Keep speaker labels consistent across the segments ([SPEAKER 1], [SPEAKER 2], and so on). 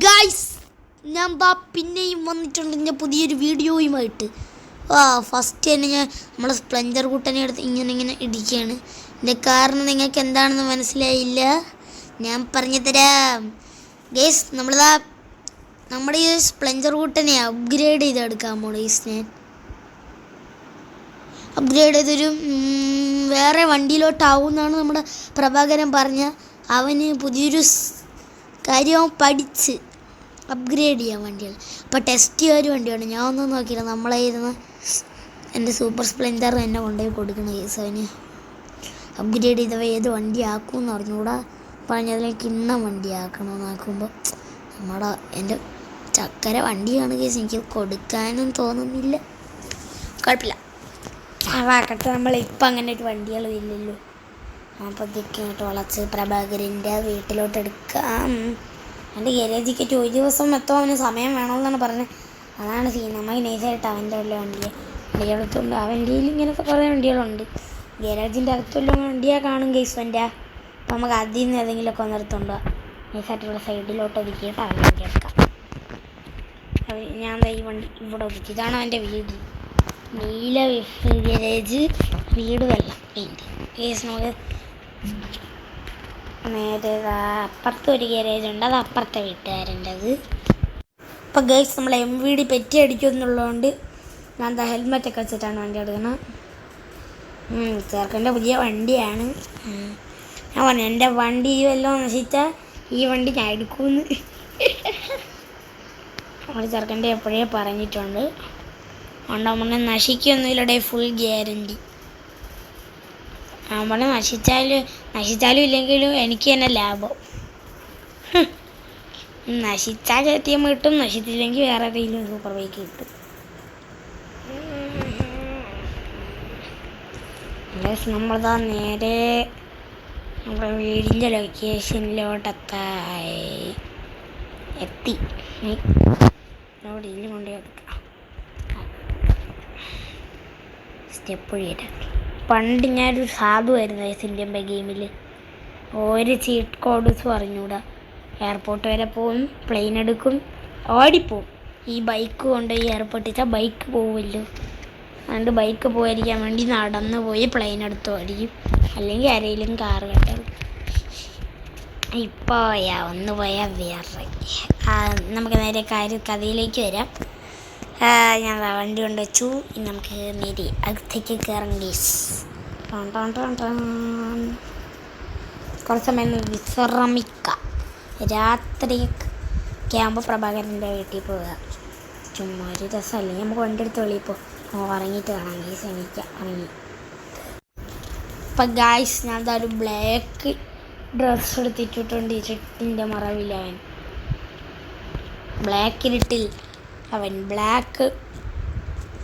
[SPEAKER 1] Guys, ഞാൻ പിന്നെയും വന്നിട്ടുണ്ട് എൻ്റെ പുതിയൊരു വീഡിയോയുമായിട്ട്. ഫസ്റ്റ് തന്നെ ഞാൻ നമ്മളെ സ്പ്ലെൻഡർ കൂട്ടനെ എടുത്ത് ഇങ്ങനെ ഇടിക്കുകയാണ്. ഇതിൻ്റെ കാരണം നിങ്ങൾക്ക് എന്താണെന്ന് മനസ്സിലായില്ല, ഞാൻ പറഞ്ഞു തരാം. ഗൈസ്, നമ്മുടെ ഈ സ്പ്ലെൻഡർ കൂട്ടനെ അപ്ഗ്രേഡ് ചെയ്തെടുക്കാൻ പോണു. ഗൈസ്, ഞാൻ അപ്ഗ്രേഡ് ചെയ്തൊരു വേറെ വണ്ടിയിലോട്ടാവും എന്നാണ് നമ്മുടെ പ്രഭാകരൻ പറഞ്ഞ. അവന് പുതിയൊരു കാര്യം പഠിച്ച് അപ്ഗ്രേഡ് ചെയ്യാൻ വണ്ടികൾ. അപ്പോൾ ടെസ്റ്റ് ചെയ്യാൻ ഒരു വണ്ടിയാണ്. ഞാൻ ഒന്നും നോക്കിയില്ല, നമ്മളായിരുന്നു എൻ്റെ സൂപ്പർ സ്പ്ലെൻഡർ എന്നെ കൊണ്ടുപോയി കൊടുക്കുന്ന കേസ്. അവന് അപ്ഗ്രേഡ് ചെയ്തവ ഏത് വണ്ടി ആക്കുമെന്ന് പറഞ്ഞുകൂടാ. പറഞ്ഞതിൽ കിണ്ണം വണ്ടി ആക്കണമെന്ന് ആക്കുമ്പോൾ എൻ്റെ ചക്കര വണ്ടിയാണ് കേസ്. എനിക്ക് കൊടുക്കാനും തോന്നുന്നില്ല. കുഴപ്പമില്ല, അതാക്കട്ടെ. നമ്മളിപ്പോൾ അങ്ങനെ ഒരു വണ്ടികളും ഇല്ലല്ലോ. അപ്പോൾ ഇതൊക്കെയായിട്ട് വളച്ച് പ്രഭാകരൻ്റെ വീട്ടിലോട്ട് എടുക്കാം. എൻ്റെ ഗാരേജിലേക്ക് ഒരു ദിവസം എത്തോ അവന് സമയം വേണമെന്നാണ് പറഞ്ഞത്. അതാണ് സീൻ. നമുക്ക് നൈസായിട്ട് അവൻ്റെ വല്ല വണ്ടിയെടുത്തുണ്ട്. ആ വണ്ടിയിൽ ഇങ്ങനത്തെ കുറേ വണ്ടികളുണ്ട്. ഗാരേജിൻ്റെ അകത്തുള്ള വണ്ടിയെ കാണും കേസ് വണ്ടിയ. അപ്പോൾ നമുക്ക് അതിൽ നിന്ന് ഏതെങ്കിലുമൊക്കെ ഒന്നെടുത്തുണ്ടോ നൈസായിട്ടുള്ള സൈഡിലോട്ട് ഒതുക്കിയിട്ട് അവൻ വണ്ടി എടുക്കാം. ഞാൻ ഈ വണ്ടി ഇവിടെ ഒതുക്കി. ഇതാണ് അവൻ്റെ വീട്. നീല ഗാരേജ്, വീട് വെള്ള പെയിൻറ്റ് കേസ്. നമുക്ക് നേരെ അപ്പുറത്ത് ഒരു ഗാരേജ് ഉണ്ട്, അത് അപ്പുറത്തെ വീട്ടുകാരൻ്റെത്. അപ്പോൾ ഗൈസ്, നമ്മൾ MVD പെറ്റി അടിക്കുമെന്നുള്ളതുകൊണ്ട് ഞാൻ എന്താ ഹെൽമെറ്റൊക്കെ വെച്ചിട്ടാണ് വണ്ടി എടുക്കുന്നത്. ചെറുക്കൻ്റെ പുതിയ വണ്ടിയാണ്. ഞാൻ പറഞ്ഞു എൻ്റെ വണ്ടി വല്ലതും നശിച്ചാൽ ഈ വണ്ടി ഞാൻ എടുക്കുമെന്ന്. നമ്മൾ ചെറുക്കൻ്റെ എപ്പോഴേ പറഞ്ഞിട്ടുണ്ട്. അതുകൊണ്ട് നശിക്കൊന്നുമില്ലടെ, ഫുൾ ഗ്യാരണ്ടി. നമ്മൾ നശിച്ചാലും ഇല്ലെങ്കിലും എനിക്ക് തന്നെ ലാഭം. നശിച്ചാൽ KTM കിട്ടും, നശിച്ചില്ലെങ്കിൽ വേറെ ഏതെങ്കിലും സൂപ്പർ ബൈക്ക് കിട്ടും. നമ്മളതാ നേരെ നമ്മുടെ വീടിൻ്റെ എത്തി. അവിടെ ഇതിൽ കൊണ്ടുപോയി എടുക്കാം. സ്റ്റെപ്പ് വഴിയിട്ട് പണ്ട് ഞാനൊരു സാധുവായിരുന്നു ഇന്ത്യൻ ഗെയിമിൽ. ഒരു ചീറ്റ് കോഡ്സ് പറഞ്ഞുകൂടാ. എയർപോർട്ട് വരെ പോവും, പ്ലെയിൻ എടുക്കും, ഓടിപ്പോവും. ഈ ബൈക്ക് കൊണ്ട് ഈ എയർപോർട്ടിൽ വെച്ചാൽ ബൈക്ക് പോവില്ലോ. അതുകൊണ്ട് ബൈക്ക് പോയിരിക്കാൻ വേണ്ടി നടന്നു പോയി പ്ലെയിൻ എടുത്ത് ഓടിക്കും, അല്ലെങ്കിൽ ആരെങ്കിലും കാറ് കെട്ടും. ഇപ്പോൾ ഒന്ന് പോയാൽ വേറെ. നമുക്ക് നേരെ കഥയിലേക്ക് വരാം. ഞാൻ വണ്ടി കൊണ്ട് വെച്ചു. നമുക്ക് നേരെ അകത്തേക്ക് കയറാം ഗൈസ്. കുറച്ച് സമയം വിശ്രമിക്കാം. രാത്രിയൊക്കെ ആകുമ്പോൾ പ്രഭാകരൻ്റെ വീട്ടിൽ പോവുക. ചുമ്മാ ഒരു രസം. അല്ലെങ്കിൽ നമുക്ക് വണ്ടി എടുത്ത് വെളിയിപ്പോൾ ഉറങ്ങിയിട്ട് കാണാം ഗൈസ്. എണീക്കാം, ഉറങ്ങി. ഇപ്പം ഗൈസ്, ഞാൻ എന്താ ഒരു ബ്ലാക്ക് ഡ്രസ്സ് എടുത്തിട്ടുണ്ട്. ഇരുട്ടിൻ്റെ മറവിൽ ബ്ലാക്ക് ഇരുട്ടിൽ അവൻ ബ്ലാക്ക്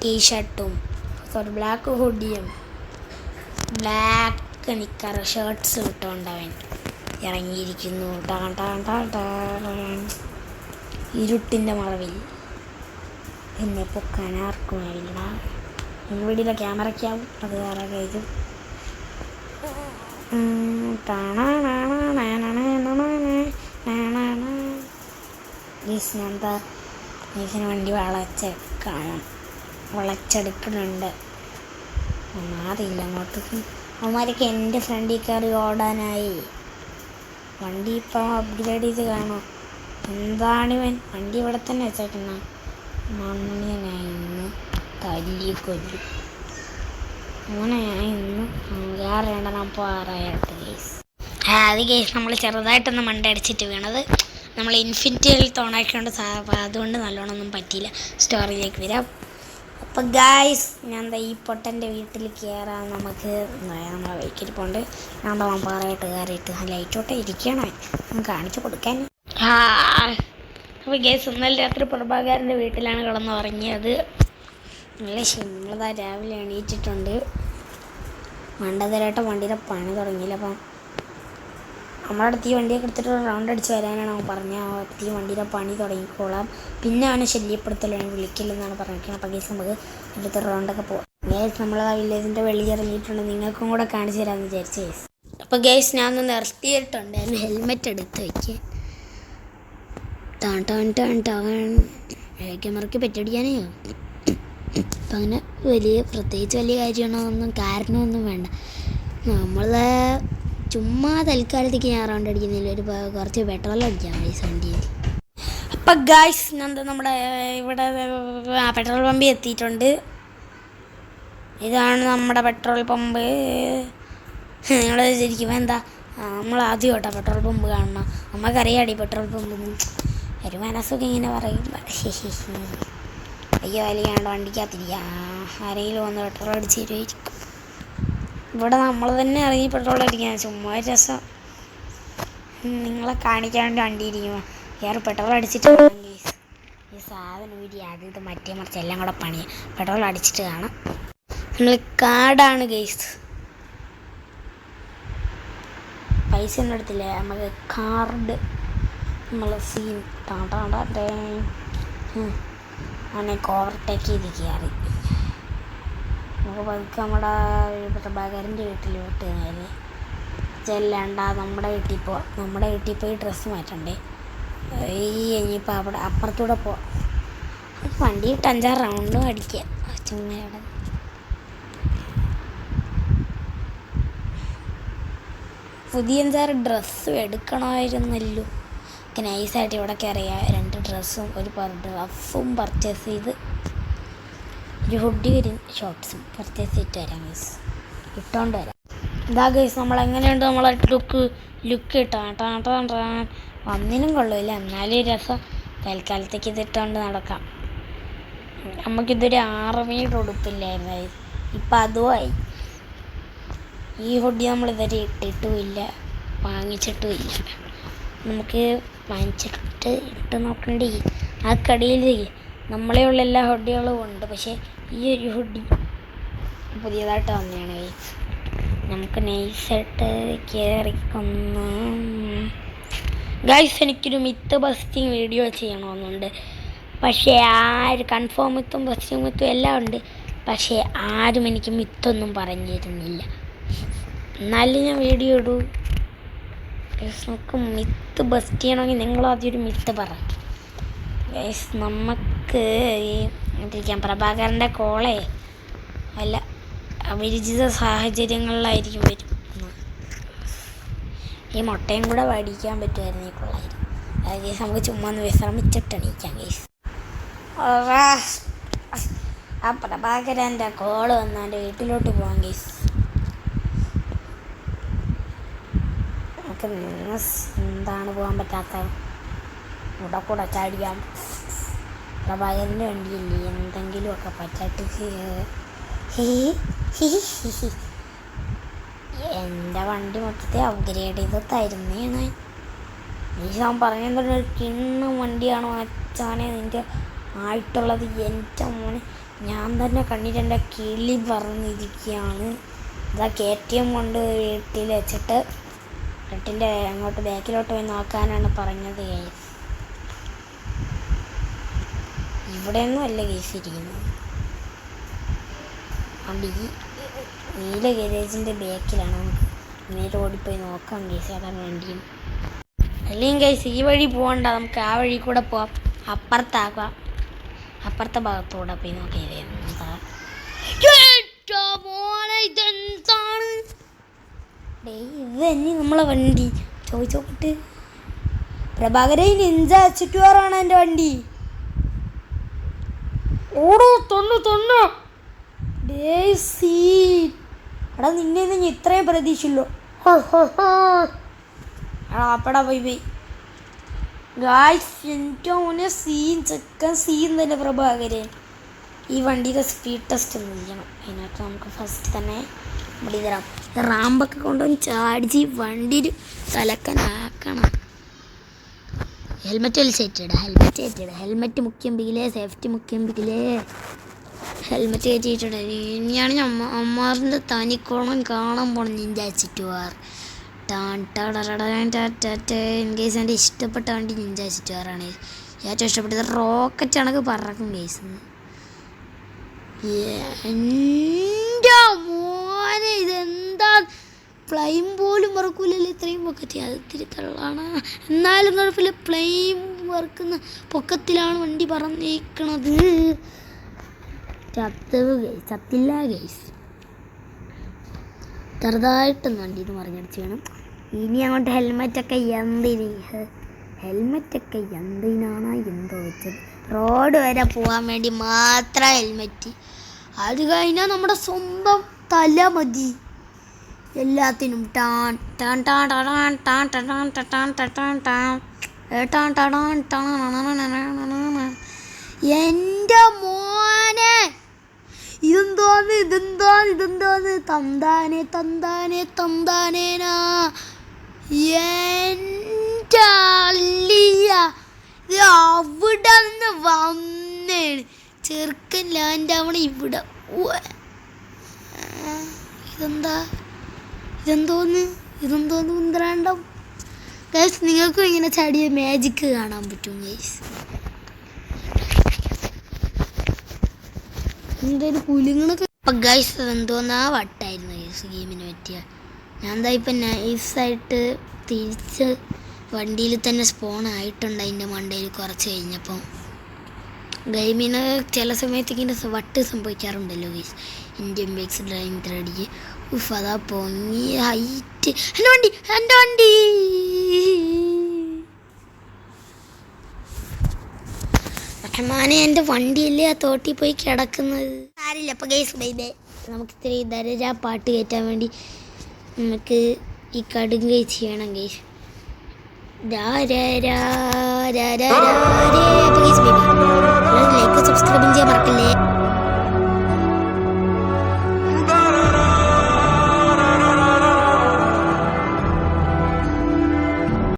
[SPEAKER 1] ടീഷർട്ടും ബ്ലാക്ക് ഹുഡിയും ബ്ലാക്ക് നിക്കർ ഷർട്ട്സ് ഇട്ടുകൊണ്ട് അവൻ ഇറങ്ങിയിരിക്കുന്നു. ഇരുട്ടിൻ്റെ മറവിൽ എന്നെ പൊക്കാൻ ആർക്കും ആവില്ല. വീടിൻ്റെ ക്യാമറയ്ക്കാവും, അത് വേറെ കാര്യം. എന്താ ഈസിന് വണ്ടി വളച്ചെടുക്കുന്നുണ്ട്. മാറിയില്ല അങ്ങോട്ടേക്ക്. അവന്മാരൊക്കെ എൻ്റെ ഫ്രണ്ടിൽ കയറി ഓടാനായി. വണ്ടി ഇപ്പം അപ്ഗ്രേഡ് ചെയ്ത് കാണും. എന്താണിവൻ വണ്ടി ഇവിടെ തന്നെ വെച്ചേക്കുന്ന. മണ്ണിനായി ഇന്ന് തല്ലിക്കൊല്ലും. അങ്ങനെയായി ഇന്ന് വേറെണ്ണം പാറയായിട്ട് കേസ്. അത് കേസ് നമ്മൾ ചെറുതായിട്ടൊന്ന് മണ്ടടിച്ചിട്ട് വീണത്. നമ്മൾ ഇൻഫിനിറ്റിയിൽ തോണാക്കിക്കൊണ്ട് അതുകൊണ്ട് നല്ലോണമൊന്നും പറ്റിയില്ല. സ്റ്റോറിയിലേക്ക് വരാം. അപ്പോൾ ഗായ്സ്, ഞാൻ ഈ പൊട്ടൻ്റെ വീട്ടിൽ കയറാൻ നമുക്ക് നമ്മളെ വൈക്കിരിപ്പുണ്ട്. ഞാൻ പാറയായിട്ട് കയറിയിട്ട് ലൈറ്റോട്ടെ ഇരിക്കണം കാണിച്ചു കൊടുക്കാൻ. അപ്പോൾ ഗായ്സ്, ഇന്നലെ രാത്രി പ്രഭാകരൻ്റെ വീട്ടിലാണ് കിടന്നുറങ്ങിയത്. നല്ല നമ്മളതാ രാവിലെ എണീറ്റിട്ടുണ്ട്. മണ്ടതരായിട്ട് വണ്ടിയുടെ പണി തുടങ്ങിയില്ല. അപ്പം നമ്മുടെ അടുത്ത് ഈ വണ്ടിയൊക്കെ എടുത്തിട്ട് റൗണ്ട് അടിച്ച് വരാനാണ് അവൻ പറഞ്ഞത്. ഈ വണ്ടിയുടെ പണി തുടങ്ങിക്കോളാം, പിന്നെ അവനെ ശല്യപ്പെടുത്തലാണ്, വിളിക്കില്ലെന്നാണ് പറഞ്ഞിരിക്കുന്നത്. അപ്പോൾ ഗൈസ്, നമുക്ക് അടുത്ത റൗണ്ടൊക്കെ പോകാം. ഗൈസ്, നമ്മൾ ആ വില്ലേജിൻ്റെ വെളിയിറങ്ങിയിട്ടുണ്ട്. നിങ്ങൾക്കും കൂടെ കാണിച്ചു തരാമെന്ന് വിചാരിച്ചു ഗൈസ്. അപ്പോൾ ഗൈസ്, ഞാനൊന്ന് നിർത്തിയിട്ടുണ്ട് ഹെൽമെറ്റ് എടുത്ത് വയ്ക്കാൻ. ടാൻ ടാൻ ടാൻ ടാൻ ക്യാമറയ്ക്ക് പെറ്റടിക്കാനേ. അപ്പം അങ്ങനെ പ്രത്യേകിച്ച് വലിയ കാര്യമാണോന്നും കാരണമൊന്നും വേണ്ട. നമ്മൾ ചുമ്മാ തൽക്കാലത്തേക്ക് ഞാൻ റൗണ്ട് അടിക്കുന്നില്ല, കുറച്ച് പെട്രോൾ അടിക്കാം ഗൈസ് വണ്ടിയിൽ. അപ്പം ഗൈസ് നമ്മുടെ ഇവിടെ പെട്രോൾ പമ്പിൽ എത്തിയിട്ടുണ്ട്. ഇതാണ് നമ്മുടെ പെട്രോൾ പമ്പ്. നിങ്ങൾ ശരിക്കും എന്താ നമ്മൾ ആദ്യം കേട്ടോ പെട്രോൾ പമ്പ് കാണണം. നമുക്കറിയാടി പെട്രോൾ പമ്പ് ഒരു മനസ്സൊക്കെ ഇങ്ങനെ പറയുമ്പോൾ അയ്യോ വലിയാണ്ട് വണ്ടിക്കകത്തിരിക്കുക, ആരെങ്കിലും വന്ന് പെട്രോൾ അടിച്ച് തരുമായിരിക്കും. ഇവിടെ നമ്മൾ തന്നെ ഇറങ്ങി പെട്രോൾ അടിക്കാൻ ചുമ്മാ രസം. നിങ്ങളെ കാണിക്കാൻ വേണ്ടി വണ്ടി ഇരിക്കുമ്പോൾ വേറെ പെട്രോൾ അടിച്ചിട്ട് കാണാം ഗൈസ്. ഈ സാധനം ഊരി അത് ഇത് മറ്റേ മറിച്ച് എല്ലാം കൂടെ പണിയാം. പെട്രോൾ അടിച്ചിട്ട് കാണാം. നമ്മൾ കാർഡാണ് ഗൈസ്, പൈസ ഒന്നും എടുത്തില്ലേ, നമുക്ക് കാർഡ് നമ്മൾ സീൻ അങ്ങനെ ഓവർടേക്ക് ചെയ്ത് കയറി. നമുക്ക് പതുക്കെ നമ്മുടെ പ്രഭാകരൻ്റെ വീട്ടിലോട്ട് നേരെ ചെല്ലണ്ട. നമ്മുടെ വീട്ടിൽ പോയി ഡ്രസ്സ് മാറ്റണ്ടേ. ഇനിയിപ്പോൾ അവിടെ അപ്പുറത്തൂടെ പോവാം. വണ്ടി ഇട്ട് 5-6 റൗണ്ടും അടിക്കുക ചുമ്മയുടെ. പുതിയ 5-6 ഡ്രസ്സും എടുക്കണമായിരുന്നല്ലോ. നൈസായിട്ട് ഇവിടെ കയറിയാൽ 2 ഡ്രസ്സും ഒരു ഡ്രസ്സും പർച്ചേസ് ചെയ്ത് ഒരു ഹുഡി ഒരു ഷോർട്ട്സും പർച്ചേസ് ചെയ്തിട്ട് വരാം ഗൈസ്, ഇട്ടുകൊണ്ട് വരാം. ഇതാ ഗൈസ് നമ്മളെങ്ങനെയുണ്ട് നമ്മളെ ലുക്ക് ഇട്ടാൻ ഒന്നിനും കൊള്ളില്ല, എന്നാലും രസം. തൽക്കാലത്തേക്ക് ഇതിട്ടുകൊണ്ട് നടക്കാം. നമുക്കിതൊരു ആർമിയുടെ ഉടുപ്പില്ലായിരുന്നു ഗൈസ്, ഇപ്പം അതുമായി. ഈ ഹുഡി നമ്മളിതുവരെ ഇട്ടിട്ടുമില്ല, വാങ്ങിച്ചിട്ടുമില്ല. നമുക്ക് വാങ്ങിച്ചിട്ട് ഇട്ട് നോക്കണ്ടേ. ആ കടയിൽ നമ്മളെ ഉള്ള എല്ലാ ഹുഡികളും ഉണ്ട്, പക്ഷേ ഈ ഒരു ഹുഡി പുതിയതായിട്ട് വന്നതാണ് ഗൈസ്. നമുക്ക് നൈസായിട്ട് കയറിക്കൊന്ന് ഗൈസ്. എനിക്കൊരു മിത്ത് ബസ്റ്റിംഗ് വീഡിയോ ചെയ്യണമെന്നുണ്ട്, പക്ഷേ കൺഫേം മിത്തും ബസ്റ്റിംഗ് മിത്തും എല്ലാം ഉണ്ട്. പക്ഷേ ആരും എനിക്ക് മിത്തൊന്നും പറഞ്ഞു തരുന്നില്ല. എന്നാലും ഞാൻ വീഡിയോ ഇടൂ. നമുക്ക് മിത്ത് ബസ്റ്റ് ചെയ്യണമെങ്കിൽ നിങ്ങളാദ്യം ഒരു മിത്ത് പറ ഗൈസ്. നമുക്ക് ഇരിക്കാം പ്രഭാകരൻ്റെ കോളേ അല്ല അപരിചിത സാഹചര്യങ്ങളിലായിരിക്കും വരും. ഈ മുട്ടയും കൂടെ വടിക്കാൻ പറ്റുമായിരുന്നു ഈ കൊള്ളായിരുന്നു. അതായത് ഗൈസ് നമുക്ക് ചുമ്മാ ഒന്ന് വിശ്രമിച്ചിട്ട് എണീക്കാം ഗൈസ്. ആ പ്രഭാകരൻ്റെ കോള് വന്ന് എൻ്റെ വീട്ടിലോട്ട് പോകാം ഗൈസ്. നമുക്ക് എന്താണ് പോകാൻ പറ്റാത്ത കൂടെ ചാടിയാം. പ്രഭാകരൻ്റെ വണ്ടിയില്ലേ, എന്തെങ്കിലുമൊക്കെ പറ്റാട്ട്. എൻ്റെ വണ്ടി മൊത്തത്തെ അപ്ഗ്രേഡ് ചെയ്ത് തരുന്നതാണ്. ഞാൻ പറയുന്നത് ഒരു കിണ്ണം വണ്ടിയാണോ അച്ഛനെ നിൻ്റെ ആയിട്ടുള്ളത്. എൻ്റെ മോനെ ഞാൻ തന്നെ കണ്ടിട്ട് എൻ്റെ കിളി പറഞ്ഞിരിക്കുകയാണ്. ഇതാ KTM കൊണ്ട് വീട്ടിൽ വെച്ചിട്ട് വീട്ടിൻ്റെ അങ്ങോട്ട് ബാക്കിലോട്ട് പോയി നോക്കാനാണ് പറഞ്ഞത് ഗൈസ്. ഇവിടെയൊന്നും അല്ല ഗൈസ് ഇരിക്കുന്നത്. അതുകൊണ്ട് ഈ നീല ഗരേജിൻ്റെ ബാക്കിലാണ്. നമുക്ക് നേരെ ഓടിപ്പോയി നോക്കാം ഗൈസ് ഏതാണ് വണ്ടിയും. അല്ലെങ്കിൽ ഗൈസ് ഈ വഴി പോകണ്ട, നമുക്ക് ആ വഴി കൂടെ പോവാം. അപ്പുറത്താക്കാം, അപ്പുറത്തെ ഭാഗത്തൂടെ പോയി നോക്കിയത് ഇതെന്താണ്. ഇത് തന്നെ നമ്മളെ വണ്ടി ചോദിച്ചോട്ട്. പ്രഭാകര നിഞ്ച ചുറ്റുവാറാണ് എൻ്റെ വണ്ടി. ഓടോ തൊണ്ണു എടാ നിന്നെ ഞാൻ ഇത്രയും പ്രതീക്ഷയില്ലോ. അപ്പടാ പോയി ഗായ്സ്. എൻ്റെ മോനെ ചെക്കൻ സീൻ തന്നെ പ്രഭാകരൻ. ഈ വണ്ടിയുടെ സ്പീഡ് ടെസ്റ്റ് ഒന്ന് ചെയ്യണം. അതിനകത്ത് നമുക്ക് ഫസ്റ്റ് തന്നെ നമ്മുടെ ഇത് റാമ്പൊക്കെ കൊണ്ടുവന്ന് ചാടിച്ച് വണ്ടി തലക്കനാക്കണം. ഹെൽമെറ്റ് കയറ്റിയിട. ഹെൽമെറ്റ് മുഖ്യം പിക്കിലേ, സേഫ്റ്റി മുഖ്യം പിക്കിലേ. ഹെൽമെറ്റ് കയറ്റിയിട്ടിട. ഇനിയാണ് അമ്മാറിൻ്റെ തനിക്കോണം കാണാൻ പോണം നിൻ്റെ ചുറ്റുവാർ. ഗൈസ് എൻ്റെ ഇഷ്ടപ്പെട്ട വണ്ടി നിഞ്ച ചുറ്റുവാറാണ്. ഏറ്റവും ഇഷ്ടപ്പെട്ടത് റോക്കറ്റ് കണക്ക് പറക്കും ഗൈസ്. എൻ്റെ മോനെ ഇതെന്താ ഫ്ലൈം പോലും പറക്കൂലല്ലോ ഇത്രയും പൊക്കത്തി. അത് ഇത്തിരി തള്ളാണ്, എന്നാലും കുഴപ്പമില്ല. ഫ്ലൈം വറുക്കുന്ന പൊക്കത്തിലാണ് വണ്ടി പറന്നേക്കണത്. ചത്തില്ല ഗൈസ്. ചെറുതായിട്ടൊന്ന് വണ്ടിയിൽ നിന്ന് മറിഞ്ഞടിച്ച് വേണം. ഇനി അങ്ങോട്ട് ഹെൽമെറ്റൊക്കെ എന്തിനാണ് എന്തോ വെച്ചത്. റോഡ് വരെ പോകാൻ വേണ്ടി മാത്രം ഹെൽമെറ്റ്. അത് കഴിഞ്ഞാൽ നമ്മുടെ സ്വന്തം തല മതി എല്ലാത്തിനും. എൻ്റെ മോനെ ഇതെന്തോന്ന് തന്താനേനാ എൻ്റെ അള്ളിയ. ഇത് അവിടെ നിന്ന് വന്നേണ് ചെറുക്കൻ ലാൻഡ് ആവണ ഇവിടെ. ഇതെന്തോന്ന് കുന്തറാണ്ടം ഗൈസ്. നിങ്ങൾക്കും ഇങ്ങനെ ചാടിയ മാജിക്ക് കാണാൻ പറ്റും ഗൈസ്. എന്തൊരു കുലുങ്ങണൊക്കെ. അപ്പം ഗൈസ് എന്തോന്നാ വട്ടായിരുന്നു ഗൈസ് ഗെയിമിന് പറ്റിയ. ഞാൻ എന്താ ഇപ്പം നൈസായിട്ട് തിരിച്ച് വണ്ടിയിൽ തന്നെ സ്പോൺ ആയിട്ടുണ്ട് അതിൻ്റെ മണ്ടയിൽ കുറച്ച് കഴിഞ്ഞപ്പം. ഗെയിമിന് ചില സമയത്തേക്ക് ഇതിൻ്റെ വട്ട് സംഭവിക്കാറുണ്ടല്ലോ ഗൈസ്. ഇന്ത്യൻ ബൈക്സ് ഡ്രൈവിംഗ് ത്രെഡിക്ക് അതാ പൊങ്ങി ഹൈറ്റ്. എൻ്റെ വണ്ടി റഹ്മാനെ, എൻ്റെ വണ്ടിയല്ലേ ആ തോട്ടിൽ പോയി കിടക്കുന്നത്. ആരില്ല. അപ്പം ഗൈസ് ബൈ ബൈ. നമുക്ക് ഇത്തിരി ദരജാ പാട്ട് കയറ്റാൻ വേണ്ടി നമുക്ക് ഈ കടുങ്ക് ചെയ്യണം ഗൈസ്. ലൈക്ക് സബ്സ്ക്രൈബ് ചെയ്യാൻ മറക്കല്ലേ.